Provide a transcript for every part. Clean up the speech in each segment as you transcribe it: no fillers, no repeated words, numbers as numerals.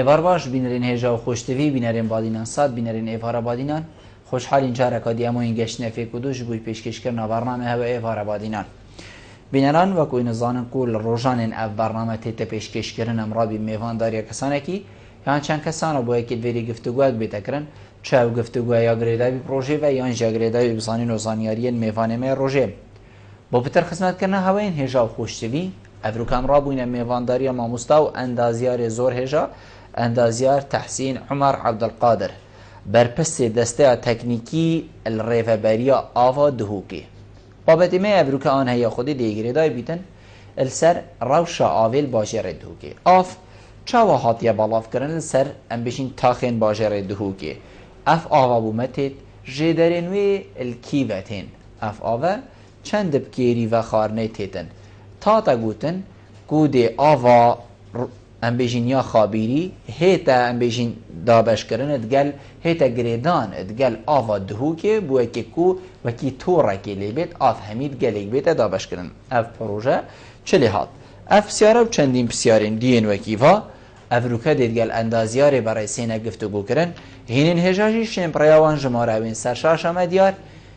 ایوار باش بینرین هجا و خوشتوی بینرین بادینان ساد بینرین ایوار بادینان خوشحال اینجا رکادی امو این گشت نفی کدوش بوی پیشکش کرنا برنامه هوا ایوار بادینان بینران و کوی نزانن کول روزانن اف برنامه تیت پیشکش کردن امرابی میوان داریا کسانه کی یان چند کسانه بوی که وری گفتگوات بیتکرن چه گفتگوی یا گریدای پروژه و یا گریدای بزانین و زانیاری میوان می روزه با بتر خدمت کردن هواین هجا و خوشتوی افرو کامرا بوین میوانداری ماموستا و اندازیار زور هجا اندازیار تحسین عمر عبدالقادر برپس دسته تکنیکی الریفبریا آوا دهوکی بابت می افرو که آن هیا خودی دیگری دای بیتن السر روشا آویل باجر دهوکی آف چاوا هاتیا بالاف کرن السر ام بشین تاخین باجر دهوکی اف آوا بومتید جدرنوی الکیوتین اف آوا چند بکیری و خارنه تیتن تا تا گوتن گوده آوا ام بیشین یا خابیری هیتا ام بیشین دابش کرن ادگل هیتا گریدان ادگل آوا دهو که بوه که کو و کی طوره که لیبید آف همید گلیگ بیتا دابش کرن اف پروژه چلی هات اف سیاره و چندین بسیارین دین و کیفا اف روکه دیدگل اندازیاره برای سینه گفتگو کرن هینین هجاجی شمپریوان جماراوین سرشاش آمدیار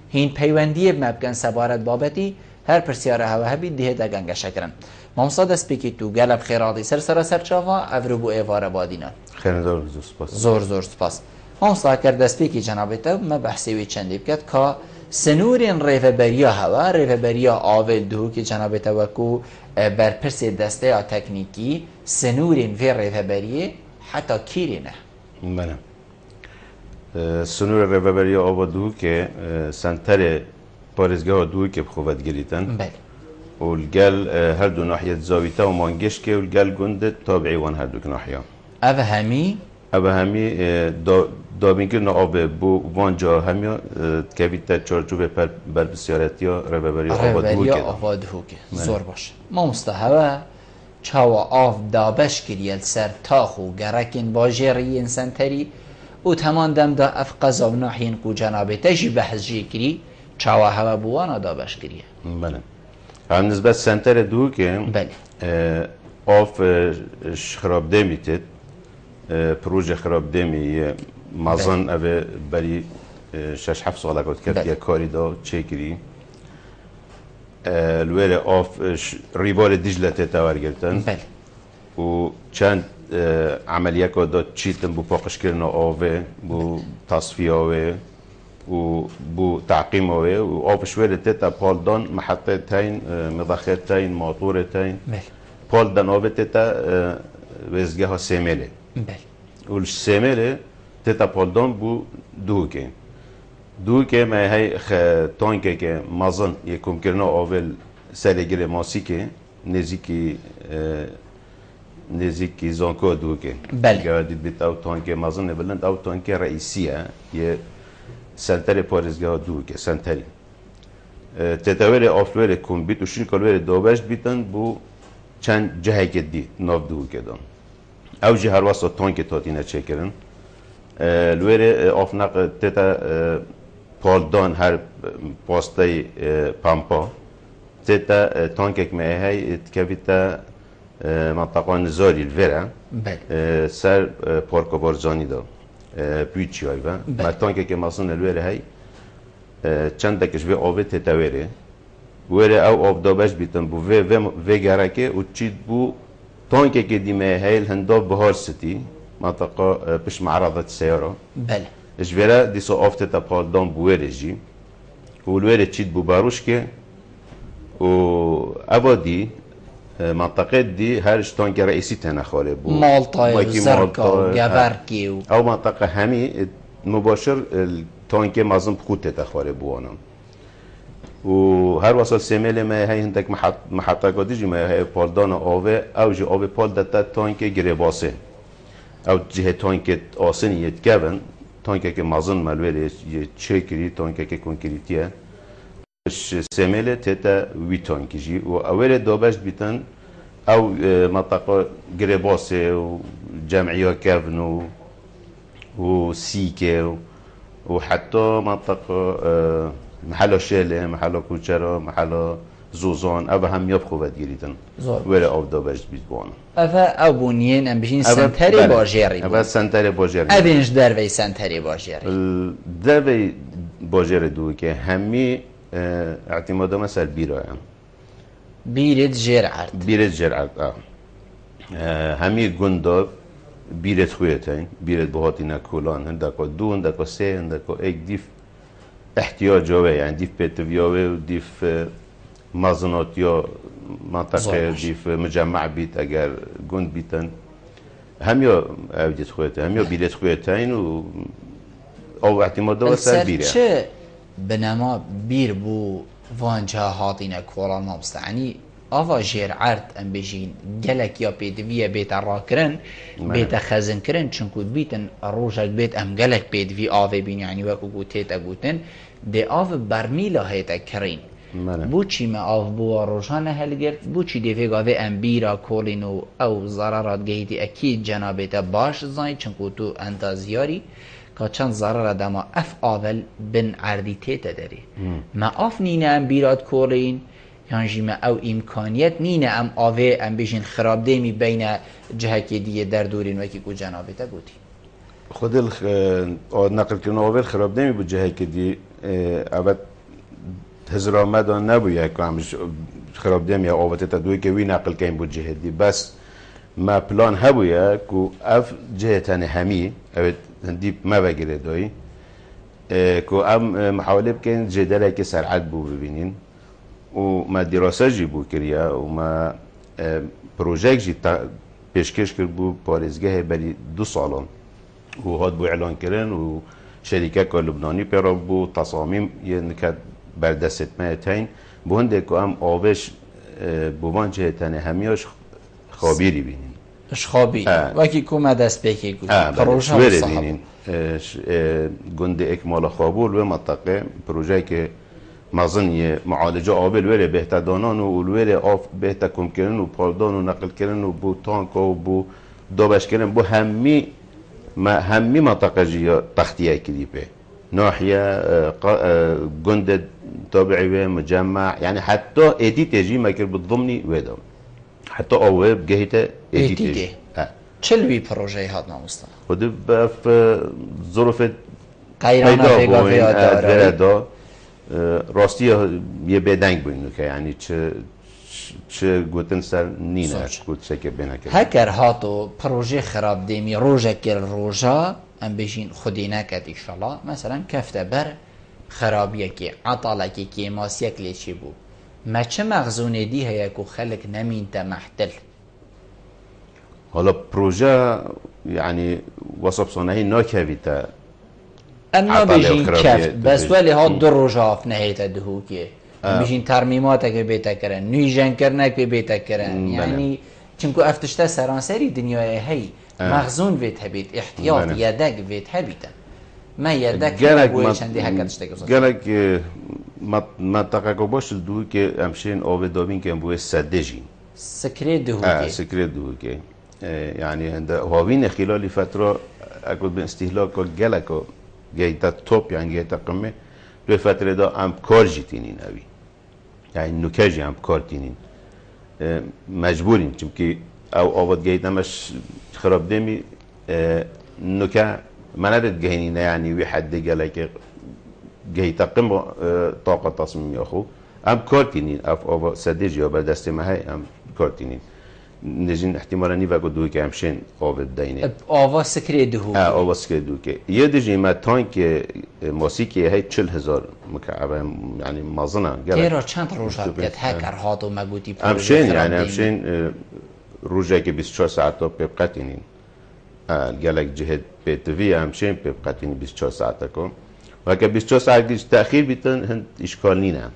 هین پیوندی مبکن سبارت بابتی هر پرسیاره هوا هبی دیه دگنگ شکرن مامسا دست بکی تو گلب خیراتی سر چاوا افرو بو ایوار بادینان خیلی زور سپاس زور سپاس مامسا کرد دست بکی جنابتا ما بحثی وی چندی بکد که سنورین ریفبریا هوا ریفبریا آول دهو که جنابتا وکو برپرس دسته تکنیکی سنورین وی ریفبریه حتی کیرینه منم سنور ریفبریا آوا دهو که سنتر پارزگاه دهو که بخوبت گریتن بله والجال هر دو ناحية زاويته ومانجشكي والجال جند تابعي وان هر دو ناحية. أبهمي دابینکرنا آب بو وانجا همیا کبیت چارچوب بر بسیارتیا رببری آباد هوکه زور باشه ما مستحوه چاوا آف دابش کریل سر تاخو گرکن باجری انسان تری و تمان دم دا اف قضا و ناحین کو جنابه تجی بحث جی کری چاوا هوا بوانا دابش کریه بله هم نسبت سنتر دو که بله آف خراب دمیتد پروژه خراب دمی مازن اوه بری 6-7 ساله کد کرد یا کاری دا چه کری الویل آف ریبال دیجلت تاور گرتن و چند عملیه که دا چیتن بو پاقش کرن آوه بو تصفیه آوه و بو تعقیم آوه و آفش ویل تیتا پالدان محطه تاین مضخه تاین ماطوره تاین پالدان آوه تیتا وزگه ها سیمله والسيميلي تيتا بولدون بو دوكي ما هي تانكي كي مازن يكون كرنا اول سالجري ماسيكي نزيكي زانكو دوكي قاعد بيت او تانكي مازن بلند او تانكي رئيسيه ي سنتري باريزغا دوكي سنتري تتاوري افلوري كون بيت وشين كلوري دوباش بيتن بو چند جهه دي ناف دوكي دون او جه هر واسه تانک تاتینه چکرن لویر افناق تتا پالدان هر پاسته پامپا تتا تانکک مهی تکویتا منطقه نزاری الویره سر پارک بارزانی دا بیچی های و ما تانکک ماسن الویره هی چند دکش به آب تتا ویره ویره او آب دابش بیتن بو وی گرکه و چید بو تانكي قديمة هاي الهندوب بهار ستي منطقة بش معرضة السيارة بله اجبرا دي سو افت تابال دون بويرجي والويرج تشيد بو باروشكي و ابادي منطقة دي هارش تانكي رئيسي تنخالي بو مالطا وزركا وجابركي او منطقة همي مباشر التانكي مازن بخوت تخالي بوانا و هر واسه سیمل ما هی هندک محطه کدیجی ما هی پالدان آوه او جی آوه پال دتا تانک گریباسه او جه تانک آسنی یتگون تانک که مازن ملویل یه چکری تانک که کنکریتیه سیمل تتا وی تانکی جی و اول دابش بیتن او منطقه گریباسه و جمعیه کفن و سیکه و حتی منطقه محل شله محل کوچرا محل زوزان او هم یاب خوبت گیریدن ولی او دا بجد بیت بوان او بونین ام بشین سنتری باجری بود سنتری باجری اوینش دروی سنتری باجری دروی باجری دو که همی اعتماده مثل بیرایم بیرد جر عرد همی گنده بیرد خویتین بیرد بهاتی نکولان هندکا دو هندکا سه هندکا ایک دیف احتیاج هاوه یعنی دیف پیتویاوه و دیف مازنات یا منطقه دیف مجمع بیت اگر گند بیتن همیا اودیت خویتین همیا بیرد خویتین و او اعتماده و سر بیره چه بنما بیر بو وانجا هاتینا کولان مامستانی آوا جیر عرد ام بجین گلک یا پیدویه بیت راکرن بیت خزن کرن چونکو بیتن روشک بیت ام گلک پیدوی آوه بین یعنی وکو گوتیتا گوتن ده آو برمیلا هیتا کرین بو چی ما آو بو روشان هل گرد بو چی دیفه آوه ام بیرا کولینو او ضرارات گهیدی اکید جنابیتا باش زاین چونکو تو انتازیاری که چند ضرر دما اف آول بن عردی تیتا داری ما آف نینه ام بیرات کولین یعنی ما او امکانیت نینه ام آوه ام بیشین خراب دیمی بین جهکی دیگه در دورین وکی کو جنابه تا گوتی خود نقل کردن آوه خراب دیمی بود جهکی دی اول هزار آمدان نبویه که همش خراب دیمی آوه تا دوی که وی نقل کردن بود جهت دی بس ما پلان هبویه که اف جهتان همی اوه هندی ما بگیره دایی که ام محاوله بکن جداله که سرعت بو ببینین و ما دراسه جی بو کریا و ما پروژه جی پیشکش کرد بو پارێزگەهێ بەری 2 ساڵان و هات بو اعلان کردن و شریکەکە لبنانی پێڕە بوو تەسامیم یەکات بەردەستمەتین بۆ هەندێک ئەم ئاوێش بۆوان جێتەنە هەمیاش خابیری بینین خابی وەکی کومە دەست پێکی پرۆژە بینین گوندی اکمال خابور و منطقه پروژه که مازن معالجه آبل وره بهتر دانان و وره آف بهتر کم کردن و پالدان و نقل کردن و بو تانک و بو دابش کردن بو همی منطقه جیا تختیه کلیپه ناحیه گند تابعی و مجمع يعني حتى اديت يجي ما كان بالضمني ودا حتى او بجهته اديت چلوی پروژه هات نامستا خود في ظروف قیرانه پیگاه دا راستی یه بدنگ بینو که یعنی چه گوتن سر نینه گوت شکر بینه که هکر هاتو پروژه خراب دیمی روژه کل روژا ام بجین خودی نکد ایشالا مثلا کفته بر خرابیه که عطالکی که ماسیک لیچی بو ما چه مغزونه دی هیا که خلق نمین تا محتل حالا پروژه یعنی وصف صنعی ناکویتا اما بيجين كف بس ولي هاد دو روجاف نهيتا دهوكي بيجين ترميماتك بيتا كرن نيجان كرنك بيتا كرن يعني چونكو افتشتا سرانسري دنياي هي مخزون بيت هبيت احتياط يدك بيت هبيتا ما يدك هو چندي هكتشتا گلك منطقه کو باش دو که امشين او دابين که بو سدجين سكري دهوكي سكري دهوكي يعني عند هاوين خلال فتره اكو باستهلاك گلك جيتا توب يعني جيتا قمه دو فتره دا ام کار جیتینین اوی یعنی نوکجی ام کار تینین مجبورین چونکه او آواد جیتا مش خراب دمی نوکه منادت جهینینه یعنی وی حد گله که جیتا قمه طاقه تصمیم یاخو ام کار تینین او سدیج یا بر دست ماهی ام کار تینین نجین احتمالا نیو اگه دوی که همشین آواد داینه آوا سکری دهو آوا سکری دهو که یه دیجی ما تانک ماسیکی هی 40,000 مکعبه یعنی مازنه تیرا چند روزات بیاد هکر هاتو مگوتی همشین یعنی همشین روزه که 24 ساعت تا ببقتینین گلک جهت بیتوی همشین ببقتینی 24 ساعت کن و که 24 ساعت تأخیر بیتن هند اشکال نینه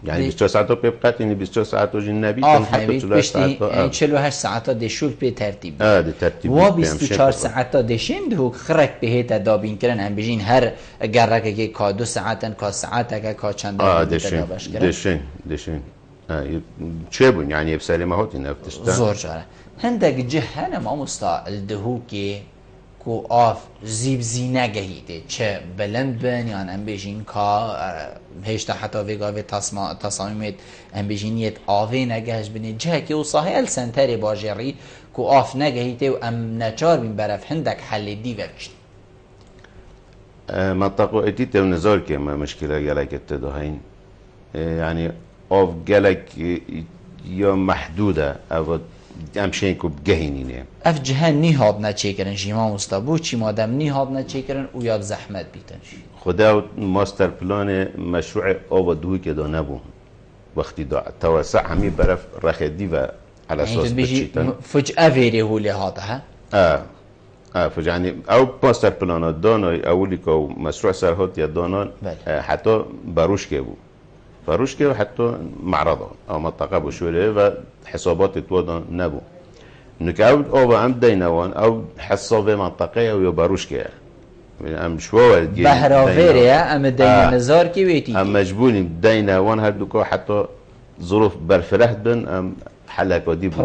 يعني 24 ساعة بيبقى يعني 24 ساعة النبي حتى 48 ساعة دشول به ترتیب ده ترتیب و 24 ساعة دشین ده خرک به تا دابین کردن هم بجین هر گرک که کا 2 ساعتن کا ساعت که چند دشین چه بون يعني بسالي ما هوتي نفتشتا زور جاره هندك جهنم امستا الدهو که کو آف زیب زینه گهیده چه بلند بن یان ام بیجین کا هشتا حتی ویگاوی تصامیمت ام بیجینیت آوه نگهش بینی جه که او صاحی السنتری باجری کو آف نگهیده و ام نچار بین برف هندک حل دی وبشت منطقة اتيت ونزار كما مشكلة جالك التدهين يعني آف جالك يا محدودة أو امشين كوب جهينينه اف جهان نهاد نچیکرن جیما مستبو چی مادم نهاد نچیکرن و یاد زحمت بیتنش خدا ماستر بلان مشروع آب دوی که دا نبود وقتی دا توسع همی برف رخدی و على اساس بچیتن فجأة ویری هولی هاده فجأة يعني او ماستر بلان دانای اولی که مشروع سرهات یا دانان حتی باروش که بود فروش که حتی معرضه او منطقه بشوره و حسابات تودا نبو نكاود او ام دينوان او حسابه منطقه او باروش که ام شوال بهراویره ام دین نزار کی ویتی ام مجبوریم دينوان هر دوکا حتی ظروف برفره بن ام حلقه دی بود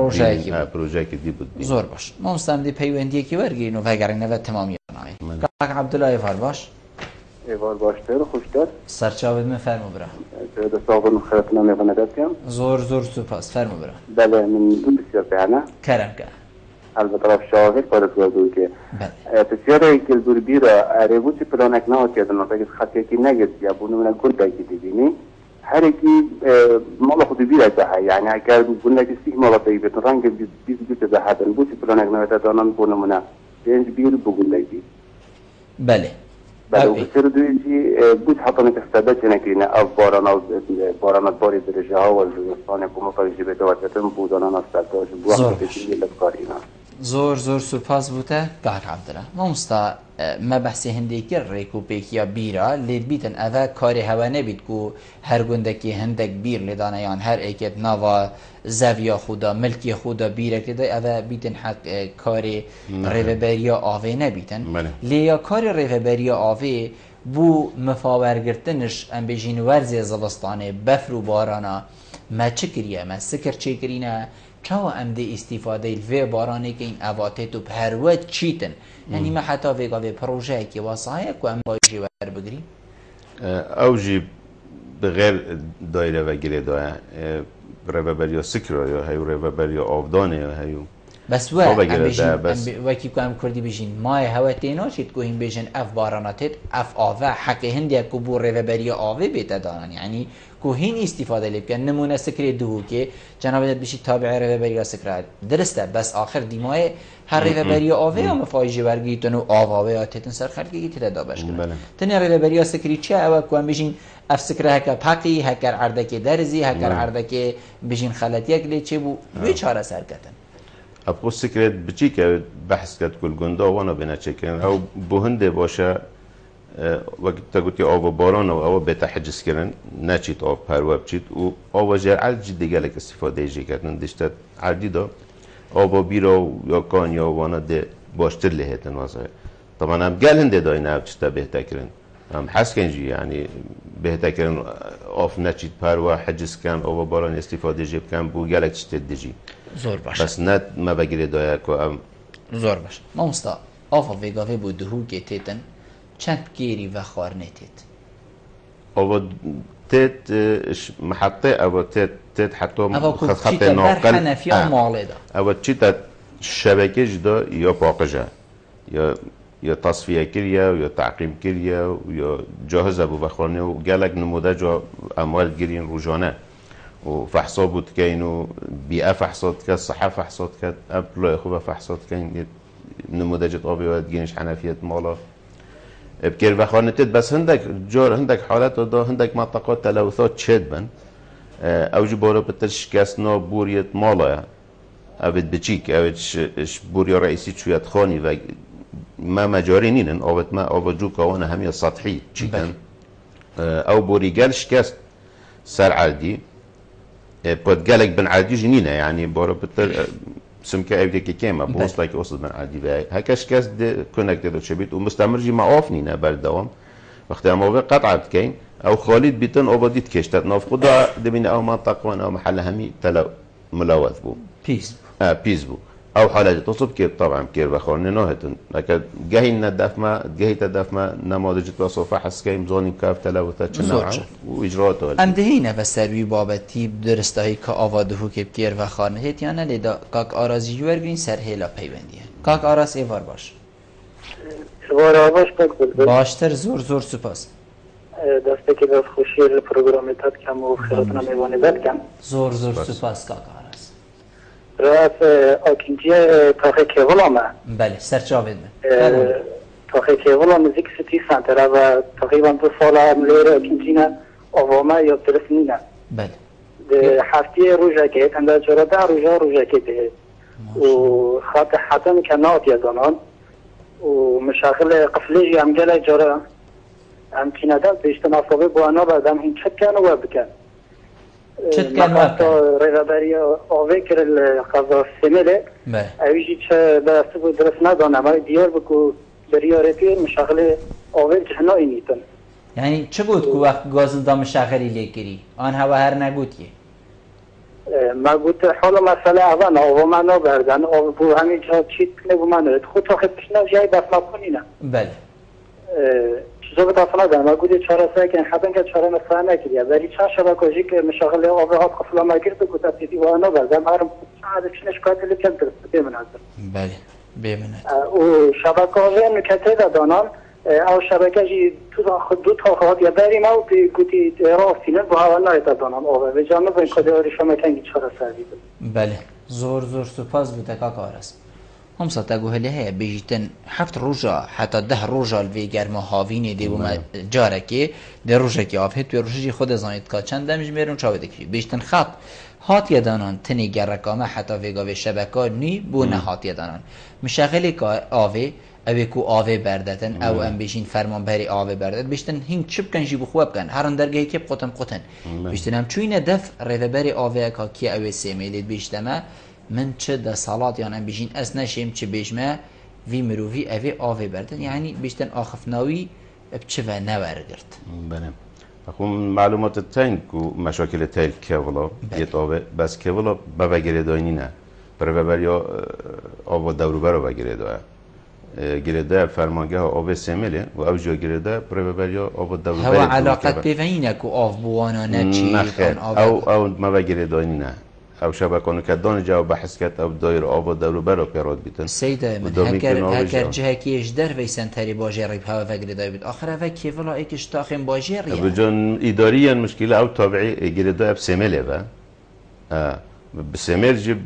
پروژه دی بود زور باش ما مستمدی پیوندی کی ورگی نو وگرنه و تمامی نای کاک عبدالله فارباش ایوار باشتر خوشدار سرچاوید من فرمو برا ده صاحب خیرتنا میکنه دستم زور سپاس فرمو برا بله من دو بسیار بهانه کرم که البته طرف شاهد پارت گردو که بسیار ایکل دور بیرا عربوچی پلانک نهاد کردن و بگید خطی که نگید یا بونو من کل بگید دیدینی هر اکی مالا خودی بیرا جاها یعنی اگر بونه کسی مالا بگید رنگ بیز بیز جاهدن بوچی پلانک نهاد دانان بونه منه بینج بیر بگون لگید بله بله بسیار دویجی بود حتی نکستده چه نکرینه او بارانات باری درجه ها و زمستان کمو فرجی به دواتتن بودانان استرداش بوقت بسیاری لفکارینا زور سپاس بوده گاک عبدالله ما مستا ما بحثی هندی که ریکو پیکیا بیرا لید بیتن اوه کاری هوا نبید که هر گندکی هندک بیر لیدانه یان هر ایکت نوا زویا خودا ملکی خودا بیره کده اوه بیتن حق کاری ریوبریا آوه نبیتن لیا کاری ریوبریا آوه بو مفاورگرتنش ام بیجین ورزی زلستانه بفر و بارانا ما چکریه ما سکر چکرینه چاو ام دی استفاده الوی بارانی که این اواته تو پرود چیتن یعنی ما حتی ویگا وی پروژه که واسایه که ام بایجی ور بگری او جی بغیر دایره و گره دایه ریوبریا سکر یا هیو ریوبریا آفدانه یا هیو بس و وکی که ام کردی بیشین مای هوا تینا شید که این بیشین اف باراناتت اف آوه حق هندی که بو ریوبریا آوه بیتا دانن یعنی که هین استفاده لی بکن نمونه سکر دوو که جنابیت بشید تابع ریوبریا سکر درسته بس آخر دیمای هر ریوبریا آوه هم فایجی ورگیتن و آوه آتیتن سر خلقی که تدا باش کنن تنی ریوبریا سکری چه اوه که هم بیشین اف سکر هکر پاقی هکر عردک درزی هکر عردک بیشین خلطی اکلی چه بو وی چاره سر کتن ابو سکرت بچی که بحث کرد کل گنده وانا بنا چکن او بهنده باشه وقت تقولي أو باران أو بتحجز كرن نشيت أو بهروب شيت أو جرعل جد جالك استفادة جي كرن دشت عديدة أو بيرو يا كان يا وانا ده باشتر لهتن واسه طبعا هم قال هنده داينا بتشتا بهتكرن هم حس كنجي يعني بهتكرن أوف نشيت بهروا حجز كان أو باران استفادة جي كان بو جالك تشت دجي زور باش بس نت ما بقير دايا كو زور باش ما مستا أوف فيجا في بدهو كتيتن چند گیری و خوار نتید او تت محطه او تت حتی خط ناقل حنفی ماله ده او چی تا شبکه جدا یا باقجه یا تصفیه کریه یا تعقیم کریه یا جاهز ابو بخوانه و گلک نموده جا اموال گیرین روزانه و فحصا بود که اینو بیعه فحصات کرد صحه فحصات کرد ابلا خوبه فحصات کرد نموده جد آبی باید گیرنش حنفیت مالا بكير بخانتت بس هندك جار هندك حالات دا هندك منطقات تلوثات شد بن او جبارا بتش كاسنا بوريت مالا اوید بچيك اوید بوريا رئيسي شوية خاني و ما مجاري نينن اوید ما اوید جو كوانا همية سطحي چيكن او بوري قال شكاست سر عادي بود قالك بن عادي جنينة يعني بارا بتر سمكة أبدي كيما بوصل لك وصل من عادي بقى هكاش كاس كونكتد وشبيت ومستمر جي ما أوفنينا بالدوام وقت ما هو قطعت كين أو خالد بيتن أو بديت كشتت ناف خدا دبين أو منطقة أو محل همي تلا ملوث بو بيز بيز بو او حاله تصب كير طبعا كير بخورني نوهتن لكن جهي ندف ما جهي تدف ما نماذج توصف حس كيم زوني كاف تلوثات شناعه واجراءاته ام دهینه و سروی بابتی درستایی که آواده هو که بکیر و خانه هیت یا نه لیدا کاک آرازی جوار گرین سر هیلا پیوندیه کاک آراز ایوار باش ایوار باش باشتر زور سپاس دسته که دست خوشی پروگرامیتات کم و خیراتنا میوانی بد کم زور سپاس کاک آراز راست آکینجی تاخه کهولامه بله سرچ آوید تاخه کهولامه زیک سیتی سنتره و تقریبا 2 سال عملیر آکینجی نه آوامه یا ترسنینه بله هفته روزه که تنده جرا 10 روزه که ده و خاطر حتم کنات یزانان و مشاغل قفلیجی هم گله جرا هم کینده بیشتر نصابه با انا بعدم این چت کن و بکن چت کن و بکن ریوابری آوه کرل قضا سمله اویجی چه درسته بود درست ندانم های دیار بکو بریارتی مشاغل آوه جهنا اینیتن یعنی چه بود که وقت گازل دا مشاغلی لیگری آن هوا هر نگوتیه ما گوت حالا مسئله اول آوا منو بردن آوا بو همین جا چیت نبو منو خود تا خیلی پیشنا جایی دفنا کنینم بله چیزا به دفنا دارم ما گوت چاره ساکن حتن که چاره مسئله نکریه ولی چند شبکاجی که مشاغل آوا هات قفلا مگیر بگو تا تیدی و آنو بردن هرم چند چنش کاتی لکن درست بمنازم بله بمنازم و شبکاجی نکته دادانان او شبکه جی تو خود دو تا خواهد یا بریم او گوتی راستینه با اول نایت دانم آوه به جانب این کده آری شما کنگی چرا سردی بود بله زور سپاس بوده که کارست هم ساته گوهلی های بیجیتن 7 روژا حتی 10 روژا الویگر ما هاوینی دی بوم جاره که در روژا که آفه توی روژا جی خود زانید که چند دمج میرون چاوه دکری بیجیتن خط هات یدانان تنی گرکامه حتی ویگاوی شبکه نی بو نه هات یدانان مشغلی که آوه اوی کو آوه بردتن او ام بیشین فرمان بری آوه بردت بیشتن هنگ چپ کنجی بخواب کن هران درگاهی که قطن بیشتن هم چوینه دف ریوه بری آوه که کی اوی سیمیلید بیشتمه من چه ده سالات یعنی ام بیشین اس نشیم چه بیشمه وی مروفی اوی آوه بردن یعنی بیشتن آخفناوی بچه و نورگرد بله اخو معلومات التاين كو مشاكل تايل كيفلا يطابق بس كيفلا بوغيري داينينه بريا آوا دوروبرو بگیره داره گرده فرمانگه آب سمله و او جا گرده پروبریا آب دوروبر هوا علاقت بینه که آب بوانا نچی او ما بگیره دانی نه او شبکانو که دان جا بحث کرد او دایر آب دوروبر رو پیراد بیتن سیده من هکر جه کیش در ویسن تری باجه ریب هوا وگیره دای بید آخر اوه کیولا ایکش تاخیم باجه ریه بجان اداری مشکل او تابعی گرده اب سمله و بسمل جب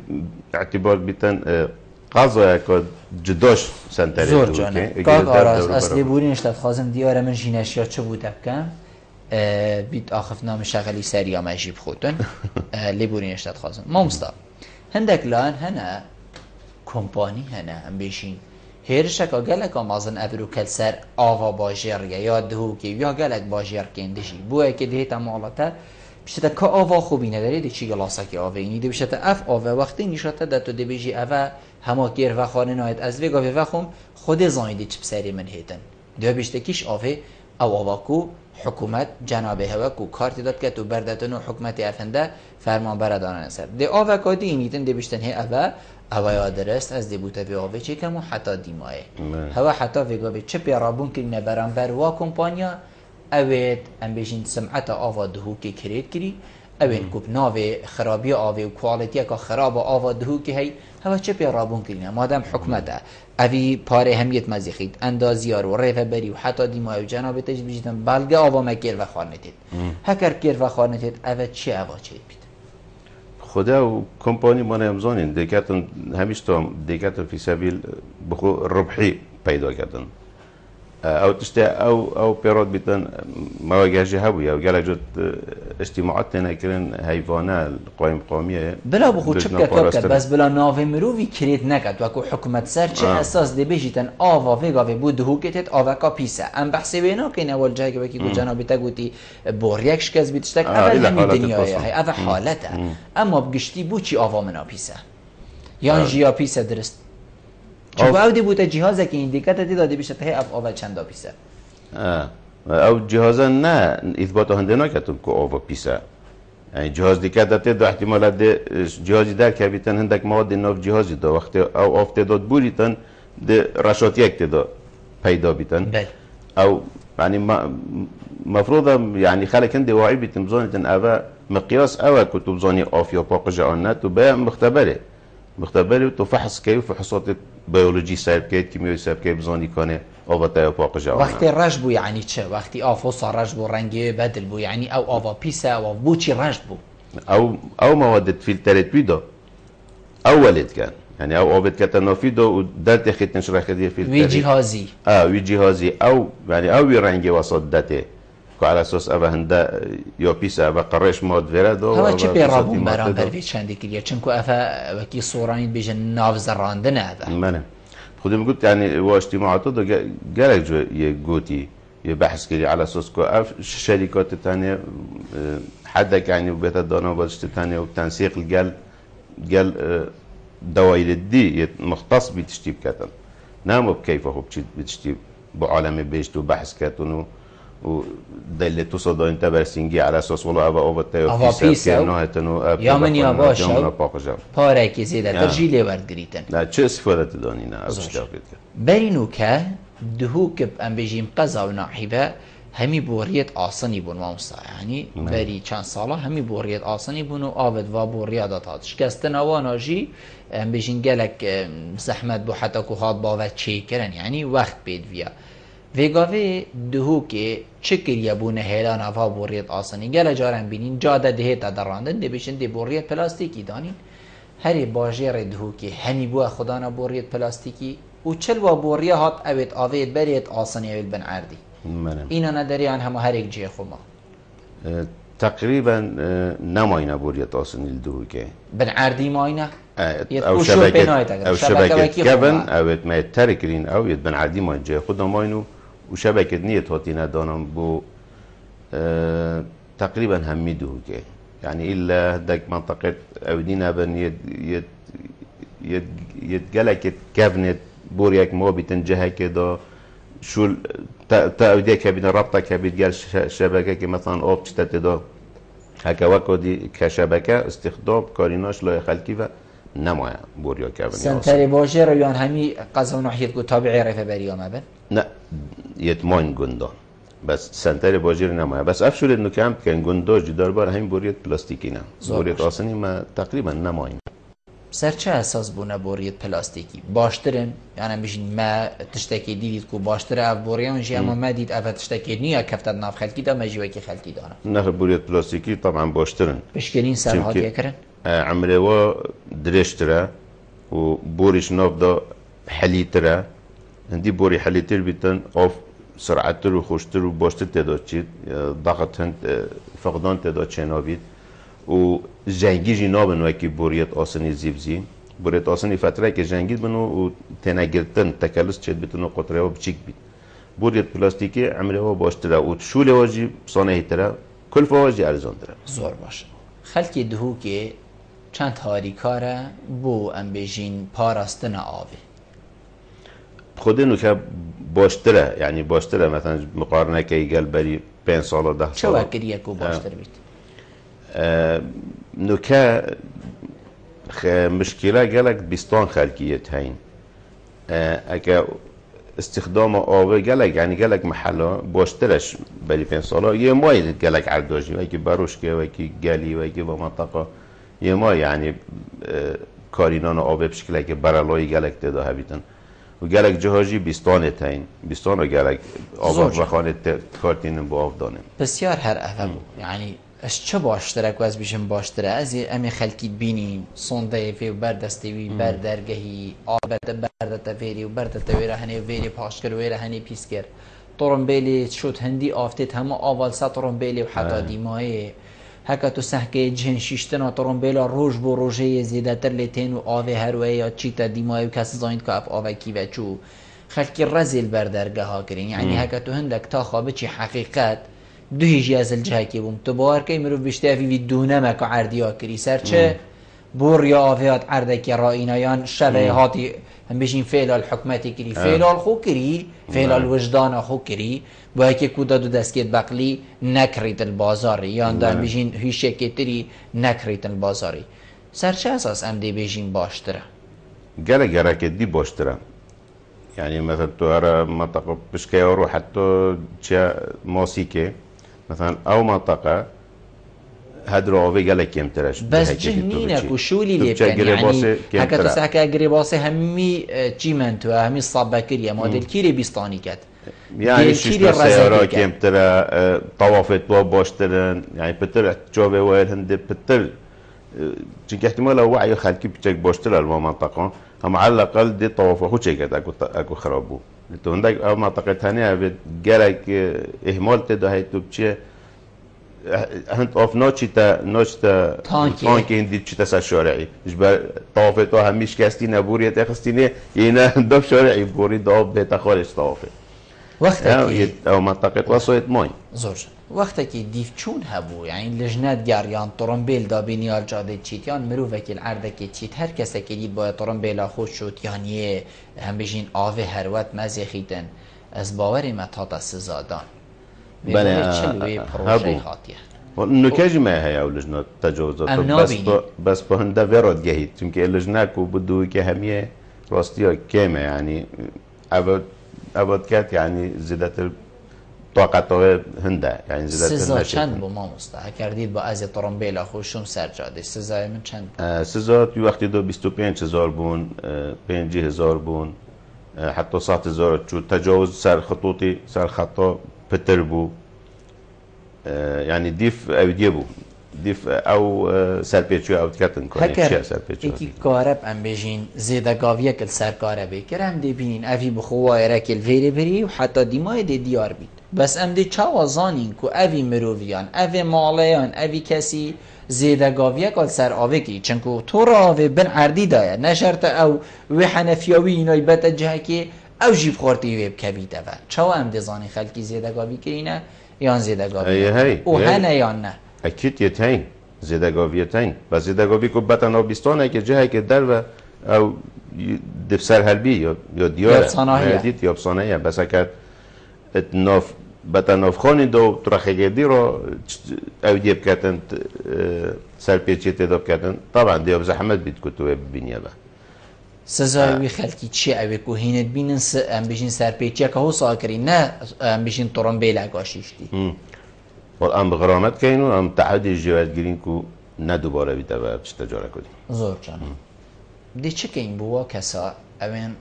اعتبار بیتن قضا که جداش سنتری زور جانه کاک آراز اصلی بورین اشتاد خازم دیاره من جینش یا چه بوده بکن بیت آخف نام شغلی سری هم عجیب خودتون لی بورین اشتاد خازم ما مستا هندک لان هنه کمپانی هنه هم بیشین هیرشکا گلک آمازن ابرو کل سر آوا باجر یا دهوکی یا گلک باجر کندشی بوه که دیتا مالتا بشته که آوا خوبی نداری دی چی گلاسه که آوا اینی دی بشته اف آوا وقتی نشاته ده تو دی بیجی اوه همه گیر و خانه ناید از وی گاوی وخم خود زایدی چپ سری من هیتن دی بشته کیش آوا او آوا کو حکومت جنابه هوا کو کارتی داد که تو بردتن و حکومت افنده فرمان بردارن سر دی آوا که دی اینیتن دی بشتن هی اوه یادرست از دی بوته وی آوا چی کم و حتی دیمایه هوا حتی وی گاوی چپ رابون کرینه برانبر وا کمپانیا اوید ام بیشین سمعت آوا دهو که کرید کری اوید کوب ناوی خرابی آوی و کوالیتی که خراب آوا دهو که هی هوا چه پیرابون کرینه مادم حکمته اوی پاره همیت مزیخید اندازیار و ریفه بری و حتی دیمای و جنابه تج بیشتن بلگه آوا مکیر و خانتید هکر کیر و خانتید اوید چه آوا چه بید خدا و کمپانی ما نمزانین دیکتن همیش تا دیکتن فی سبیل بخو ربحی پیدا کردن او تشتى او بيرود بيتن مواجهه هويه او قال جد اجتماعات نكرن حيوانات القوائم القوميه بلا بخو چبك كابك بس بلا ناوي مروي كريت نكت وكو حكومت سر چه اساس دي بيجيتن آوا ويغاوي بود هوكتت آوا كابيسا ام بحثي بينا كين اول جاي وكي جو جنابي تاغوتي بوريكش كاز بيتشتك اول همي دنيا هي اول حالته اما بگشتي بو چي آوا منا بيسا يان جيا بيسا درست چون او دی بوده جهازه که ایندیکات دی داده بیشتر هی آوا چند پیسه او جهازه نه اثبات هنده نکردم که آوا پیسه يعني جهاز دیگه داده دو احتمالات ده جهازی در که بیتن هندک مواد ناف جهازی دو وقتی او افتاداد بوریتن ده رشاتی اکتدا پیدا بیتن او يعني مفروض يعني خلك عندي وعي بتمزون أبا مقياس أوا كنت بزوني أوفيا باقجة عنات وبا مختبرة وتفحص كيف فحوصات بيولوجي سايب كيف كيميائي سايب كيف بزوني كانه أوفا باقجة عنات وقتی رش بو يعني چه وقتی آفوسا رش بو رنگی بدل بو يعني أو آفا بيسا أو بو چی رش بو أو مواد فلترت بيدا أولد كان يعني او آبت كتنافيدو ودلت خيت نشرح كدير في وي جهازي وي جهازي او يعني او رنگي وسط دته على اساس ابا هندا يا بيسا ابا قريش مود فيرادو هو چه بيرابون برام بروي چندي كريا چنكو افا وكي صوراني بيجن ناف زراندن هذا منه خودم قلت يعني واجتماعات دو جالك جو يقوتي يبحث كري على اساس كو الشركات الثانيه حدك يعني وبيتدانا وبدشت الثانيه وبتنسيق قال دوائر الدي مختص بتشتيب كاتن نامو بكيف هو بتشتيب بعالم بيشتو بحث كاتن ودلت تصدى انت برسنجي على اساس والله ابا اوبتا بيسا يا من يا باشا بارك زيادة ترجي ورد قريتن لا چه استفادة دانينا او اشتاقيت برينو که دهوك ام بيجيم قزا وناحبه همي بوريت آساني بون مامسا يعني بري چند ساله همي بوريت آساني بون و آبد و بوريادات هات شكستن اوانا جي بيجين گلك زحمت بو حتى كو هات باوت چه کرن يعني وقت بيد ويا ويگاوه دهوكي چكر يبون هيلان افا بوريت آساني گل جارن بينين جاده دهيتا دراندن دي بيشن دي بوريت پلاستيكي دانين هري باجير دهوكي همي بو خدانا بوريت پلاستيكي و چل و بوريا هات اويت آويت بريت آساني اويت بن عردي اینا نداری آن همه هر یک جه خوما تقریبا نماینه بوریت آسانی الدو که بن عردی ماینه او شبکه کبن او ما ترکرین او بن عردی ماین جه خود ماینو و شبکه نیت هاتی ندانم بو تقریبا همی دو که يعني إلا دك منطقة أودينا بن يتجلك كابنت بوريك مو بتنجها كده شو تأوديك كابين ربطة كابين جال شبكة كمثلا أوب تتدا هكا وكودي كشبكة استخدام كاريناش لا يخلكي و نمايا بوريا كابين سنتري باجر يعني همي قزم نحيت كو تابعي رفع بريا ما بن لا يتماين جندان بس سنتري باجر نمايا بس أفشل إنه كان جنداش جدار بار همي بوريت بلاستيكينا بوريت آساني ما تقريبا نماين سر چه اساس بونه بوریت پلاستیکی باشترن یعنی بشین ما تشتکی دیدید کو باشتره اف بوریان جی اما ما دید اف تشتکی نیا کفتد ناف خلکی دا مجیوه کی خلکی دارم نه بوریت پلاستیکی طبعا باشترن بشکلین سر هاتیه کرن عمله و درشتره و بوريش ناف دا حلیتره هندی بوری حلیتر بیتن آف سرعتر و خوشتر و باشتر تعداد چید ضغط هند فقدان تعداد چنابید و جنگی جناب نوکی بوریت آسانی زیبزی بوریت آسانی فتره که جنگی بنو و تنگرتن تکلس چید بتونو قطره و بچیک بید بوریت پلاستیکی عمله و باشتره و شوله واجی صانعی تره کل فواجی ارزان تره زور باشه خلکی دهو که چند تاریکاره بو ام بیجین پاراستن آوه خودنو که باشتره یعنی باشتره مثلا مقارنه که ایگل بری 5 سال و 10 سال چه وکریه که باشتر بید؟ نوكا مشكلة قالك بيستان خلقية هين اكا استخدام آوه قالك يعني قالك محله باشترش بلي 5 سالا يه ماي قالك عرداجي ويكي باروشكي ويكي قالي ويكي بمنطقة يه ماي يعني كارينان آوه بشكل اكي برالاي قالك تدا هبيتن وقالك جهاجي بيستان هين بيستان قالك آوه بخانه كارتين بو آف دانه بسيار هر اهمو يعني اش چه باشتره که از بیشم باشتره از امی خلکی بینیم سونده فی و بردستی وی بردرگهی آبت بردت فیری و بردت ویره هنی ویری پاش کر ویره هنی پیس کر طرمبیلی شد هندی آفتید همه آوال سا طرمبیلی و حتی دیمایه هکا تو سحکه جهن شیشتنا طرمبیلا روش بو روشه زیده تر لیتین و آوه هروه یا چیتا دیمایه و کسی زاید که اف آوه کی و چو خلکی رزیل بردرگه ها کرین یعنی هکا تو هندک تا خوابه چی حقیقت دو هیچی از الجهه که بوم تو باور که مرو بیشتر وی دونه مکو عردیا کری سر چه بور یا آفیات عردکی رائینایان شبه هاتی هم بشین فعل الحکمتی کری فعل الخو کری فعل الوجدان خو کری با که کودا دو دستگیت بقلی نکریت البازاری یا اندام بشین هیچ کتری نکریت البازاری سر چه اساس ام دی بشین باشتره گره که دی باشتره يعني مثلا تو منطقة بشكاورو حتى موسيقى مثلا او منطقة هدرو اوفي قال لك يمترش بس جنينك وشولي لي يعني هكا تساكا غريباسي همي تشيمنتو همي صابكريا موديل كيري بيستاني كات يعني شيش سيارات يمترا طوافت باشترن يعني بتر جوبي وين هند بتر چونك احتمال وعي خلقي بتشك باشتر المنطقة هم على الأقل دي طوافه هو شيء كده أكو خرابو تو عندك أو منطقة ثانية بتجرك إهمال تده هاي تبتشي هند أوف نوشتا تانكي هندي تشتا سشارعي إجبار طوافته هميش كاستي نبوري تخستينه ينا دف شارعي بوري داب بتخارج طوافه وقتی او منطقه وسایت مای زور وقتی که دیف چون هبو یعنی لجنت گریان ترمبیل دابینی الجاده چیت یان مرو وکیل عرده که چیت هر کسی که دید با ترمبیل خوش شد یعنی هم بجین آوه هروت مزیخیدن از باوری متاتا سزادان بله چلوی پروژه خاطیه نکاج ما هي او لجنه تجاوزات بس به هنده ورد جهید چون که لجنه کو بدو که همیه راستیا کمه يعني أبد كات يعني زيادة طاقته هنده يعني زيادة سزا چند بو ما مستحق کردید با از ترمبیل خوشم سرجاده سزای من چند سزا توی وقتی دو 25,000 بون 50,000 بون حتی 100,000 چو تجاوز سر خطوطی سر خطا پتر بو يعني ديف او ديبو ديف او سرپیچو او تکتن کنه هکر ایکی کارب ام بجین زیدگاویه کل سرکاره بکر ام دی بینین اوی بخواه رکل ویری بری و حتی دیمای دی دیار بید بس ام دی چاوا زانین که اوی مروویان اوی مالیان اوی کسی زیدگاویه کل سر آوه کی چنکو تو را آوه بن عردی داید نشرت او وی حنفیاوی اینای بتا جه که او جیب خورتی ویب کبیده و چاوا ام دی زانی خلکی زیدگاوی کرینه یان زیدگاوی او هنه یان نه اكيد يتين زيدگاويتين بس زيدگاوي کو بتن اوبستانه که جهه که در و او دفسر هلبي یا دیاره ديت یا بصانيه بس اكاد اتناف بتناف خوني دو ترخيگدي رو او ديب كاتن سرپيچيت دو كاتن طبعا ديو زحمت بيت كتو بنيه به سزاوی خلکی چی اوی کو هینت بینن ام بيشين سرپيچيا که هو ساكري نه ام بيشين ترمبيل گاشيشتي والآن بغرامت كينو ام تعهد الجواد جرينكو نه دوباره بیده و تجاره کنیم زور جانم دی چه که این بوا کسا اوین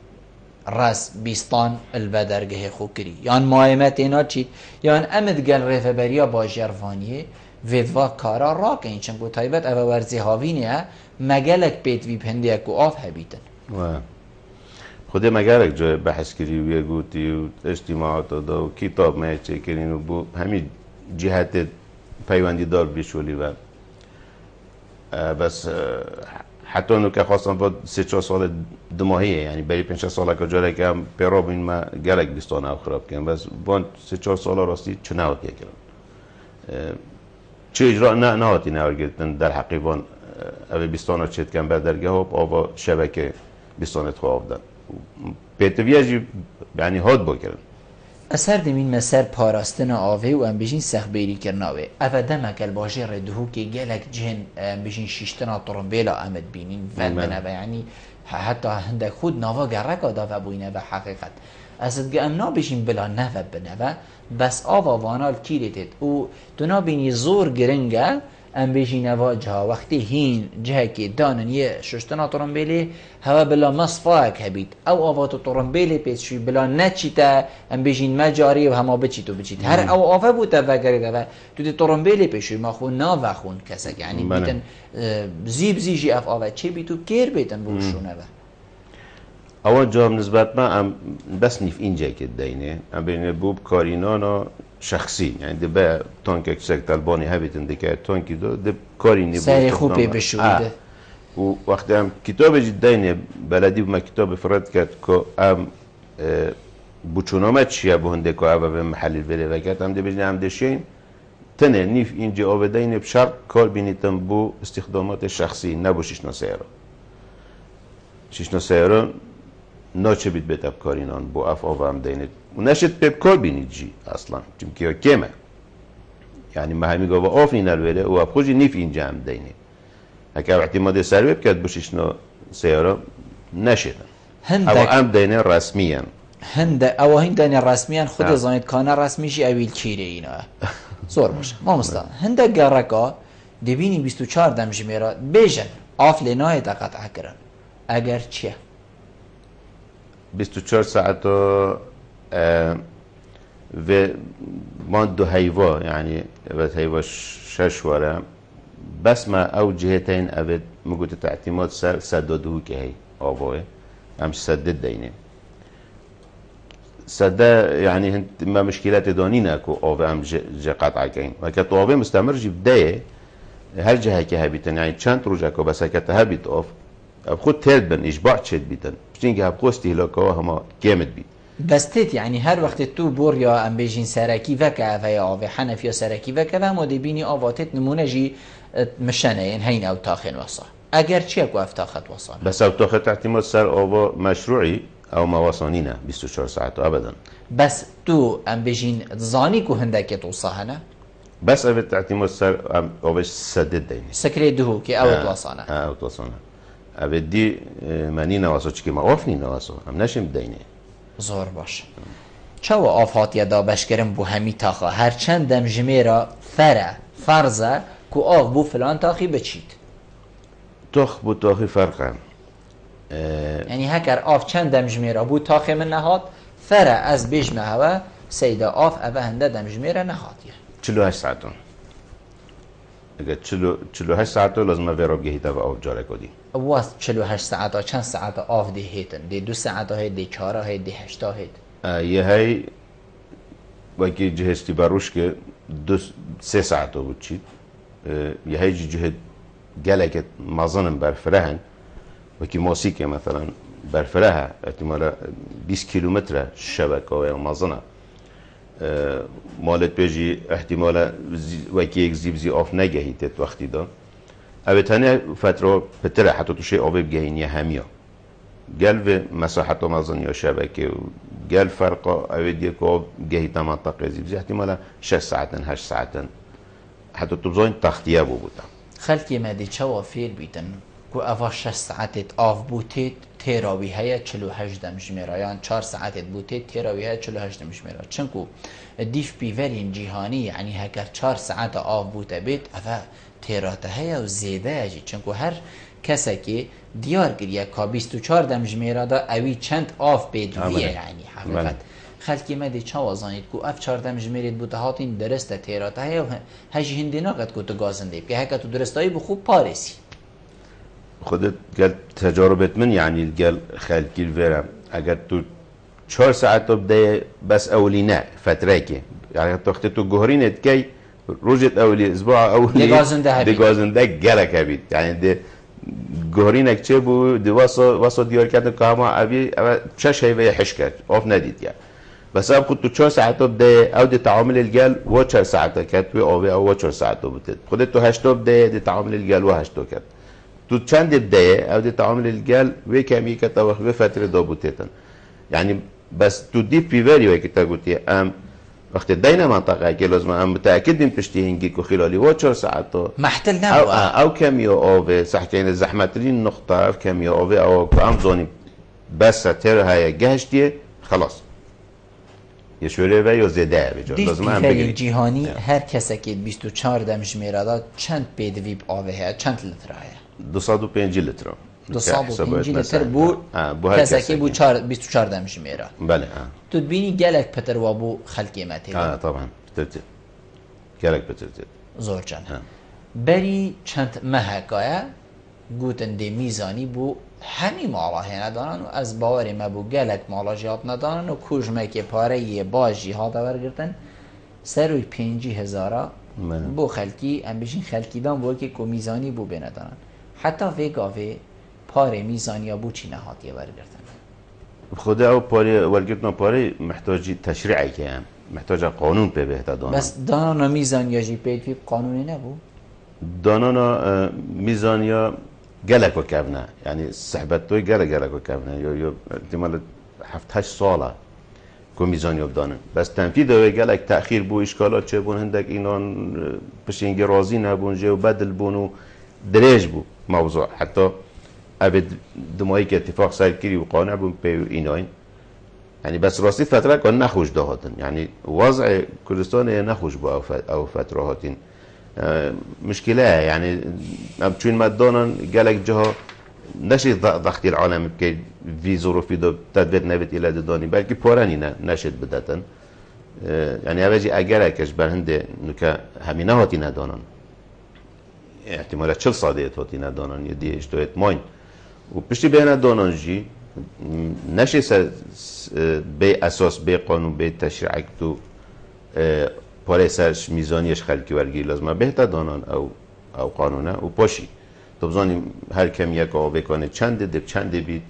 راس بیستان البدرگه خو کری یان مایمت اینا چی یان امد گل ریفبریا با جروانیه ویدوا کارا را که این چنگو تایبت او ورزی هاوینه مگلک بیت وی پنده اکو آف هبیتن خود مگلک جای بحث کری و گوتی و اجتماعات و کتاب میچه کرین و بو همین جهت پیوندی دار بیشولی و بس حتی اونو که خواستم با 3-4 سال دماهیه یعنی بری 5 سال که جاره که هم پیراب این ما گلک بیستانه او خراب کنم بس با 3-4 سال راستی چه نهاتی کردن چه اجرا نهاتی نهار گرفتن در حقیقان او بیستانه چید کن بردرگه ها آوا شبکه بیستانه خواه دن پیتویجی یعنی هاد با کردن اثر دمین مسر پاراستن آوه و ام بجین سخ بیری کرناوه اوه دمکل باشه ردهو که گلک جهن ام بجین شیشتنا ترمبیلا امد بینین ون بنوه یعنی حتی هندک خود نوا گرک آداوه بوینه و حقیقت از ادگه ام نابشین بلا نوه بنوه بس آوا وانال کیریتید و دو نابینی زور گرنگه ام بجین واجها وقتی هین جه که دانن یه ششتنا ترمبیلی هوا بلا مصفاک هبید او آواتو ترمبیلی پیس شوی بلا نچیتا ام بجین مجاری و هما بچیتو بچیت هر او آفه بوده و گریده و تو دی ترمبیلی پیس شوی ما خون نا و خون کسک یعنی بیتن زیب زیجی اف آوه چه بیتو کیر بیتن بوشونه و اول جام نسبت ما ام بس نیف اینجا که دینه ام بینه بوب کارینانا شخصی یعنی ده به تانک کسک طالبانی هبیتن دیگه تانکی دو ده کاری نیبود سری خوبی بشویده و وقتی هم کتاب جدینه بلدی و ما کتاب فرد کرد که ام بچونامت چیه بهنده که اوه به محلی ولی وکت هم ده بجنه هم ده شیم تنه نیف اینجا آبدین بشرط کار بینیتم بو استخدامات شخصی نبو ششنا سیاره. ششنا سیاره ناچه بید بید ابکارینان بو اف آب هم دینید و نشد بید کار بینید جی اصلا چونکه کمه يعني ما همي قوا اوفني نالويله وابخوجي نيف اینجا هم ديني هكا اعتماد سربي بكات بوش شنو سياره نشد او ام ديني رسميا او هندن رسميا خود زانيت كان رسمي شي اويل كيري اینا زور باشه ما مستا هندك گرکا دبینی 24 دمجميرا بيجن آف لناه قطع کرن اگر چیه 24 ساعت و ما دو هيوا يعني بس هيوا ششوره بس ما او جهتين ابد مقوت اعتماد سر سددوه که هي آبوه همش سدد دينه سده يعني ما مشكلات دونين اكو آبوه هم جه قطع كين وكت آبوه مستمر جي بدايه هر جهه که هبيتن يعني چند روز اكو بس هكت هبيت آف اب خود ترد بن اشباع چد بيتن بشتينك اب خوستي هلاكا هما جامد بيت بس تيت يعني هر وقت تو بور يا ام بيجين سركي وكا ويا اوي حنف يا سركي وكا و دبيني اواتت نمونه جي مشانه يعني هين او تاخن وصا اگر چي اكو افتاخت وصا بس او تاخت اعتماد سر او مشروعي او مواسانينه 24 ساعت ابدا بس تو ام بيجين زاني كو هندك توصاهنا بس ابد اعتماد سر او بس سدد ديني سكري دهو كي او توصانا او توصانا ابد دي منينا واسو چكي ما اوفنينا واسو هم نشم ديني زور باش چاو آفات یادا بشکرم بو همی تاخا هرچند دم جمیرا فرزه کو آف بو فلان تاخی بچید تاخ بو تاخی فرقه یعنی هکر آف چند دم جمیرا بو تاخی من نهاد از بیجمه هوا سیده آف اوه هنده دم جمیرا نهادیه 48 ساعتون اگر 48 ساعتو لازم ویراب گهیده و آف جاره کدی واس 48 ساعت ها چند ساعت آف دی هیتن دی 2 ساعت ها دی 4 ها دی 8 ها هیت یه های وکی جهستی بروش که 3 ساعت ها بود چید یه های جهد گلکت مازنم برفرهن وکی موسیقی مثلا برفره احتمالا 20 کیلومتر شبکه و مازنه مالت بيجي احتمالا وكي زي اوف نگهيت وقتي دا ابتنه فتره بتره حتى تو شيء اوب بجهينيه هميا قال في مساحه مازن يا شبكه قال فرق اوديكو جهيت منطقه زي احتمالا 6 ساعات 8 ساعات حتى تبزين تختيه بودا خلكي ما دي چوا فيل بيتن كو اوا 6 ساعات اوف بوتيت تراوی های 48 دمجمیرا یعنی 4 ساعت بوده تراوی های 48 دمجمیرا چنکو دیف بیورین جهانی یعنی هکر 4 ساعت آف بوده بید اوه تراته های و زیده جی چنکو هر کسی که دیار گریه که 24 دمجمیرا دا اوی چند آف بیدویه یعنی حقیقت خلکی مدی چه وزانید که اف 4 دمجمیرید بوده هاتین درسته تراته های و هجی هندینا قد که تو گازنده که هکر تو درستایی بخوب پارسی خودت قال تجاربت من يعني قال خالكي الفيرا اگر تو 4 ساعات تبدا بس اولينا فتريكي يعني وقت تو جهرين كي روجت اولي اسبوع اولي دغازن ده قالك ابي يعني ده جهرينك تشبو دي واسو ديار كده كما ابي شش هي حشكه اوف ناديت يعني بس اب كنت 4 ساعات تبدا او دي تعامل الجال و 4 ساعات كانت او 4 ساعات بتد خودت تو 8 تبدا دي تعامل الجال و 8 كانت تو چند بداية او دي تعامل الجال وكمية كتوخ بفترة دابوتيتن يعني بس تو دي في فيري وكي تاقوتي ام وقت دينا منطقة كي لازم ام متأكد من تشتيهنجيكو خلالي 4 ساعات محتل نبو او كمية اوفي صح كاين الزحمترين نقطة كمية اوفي او ام زوني بس تير هاي جهشتي خلاص يشوره و یا زده بجا لازم هم بگیری جهانی هر کسی که 24 دمجمیرا دا چند بدویب آوه ها چند لتر ها 205 لتر 205 لتر بو کسی که بو 24 دمجمیرا بله تو بینی گلک پتر و بو خلقی متی طبعا پترتید گلک پترتید زور جان بری چند مهکایه گوتن دی میزانی بو همی مالاهی ندانن و از باوری ما بو گلک مالا جیاد ندانن و کوژمه که پاره یه باجی ها دور گرتن سروی 50,000 بو خلکی ام بشین خلکی دان بو که کو میزانی بو بندانن حتی ویگاوی پاره میزانی ها بو چی نهاتیه برگرتن خدا او پاره ورگرتنا پاره محتاجی تشریعی که هم محتاج قانون به بهتر دانان بس دانانا میزانیا جی پیت قانونی نبود دانانا میزانیا گلک و کبنه یعنی صحبت توی گلک و کبنه یا احتمال 7-8 ساله که میزانیا بدانن بس تنفیذ و گلک تأخیر بو اشکالات چه بون هندک اینان پشینگی راضی نبون جو بدل بون و دریج بو موضوع حتی ابد دمایی که اتفاق سر کری و قانع بون به ایناین يعني بس راستی فتره كان نخوش دهاتن يعني وضع كردستان نخوش بو او فتره هاتين مشكله يعني چون مدانا قالك جها نشد ضغط العالم بكي في ظروف دو تدبير نبت الى داني بلكي پوراني نشد بدتن يعني اوجي اگر اكش برهند نكا همينه هاتي ندانن احتمالا 40 ساده هاتي ندانن يدي اشتويت ماين و پشتی بين دانن جي نشه به اساس به قانون به تشریع تو پاره سرش میزانیش خلکی ورگی لازمه بهتر دانان او قانونه و پاشی تو بزانیم هر کم یک آقا بکنه چند بید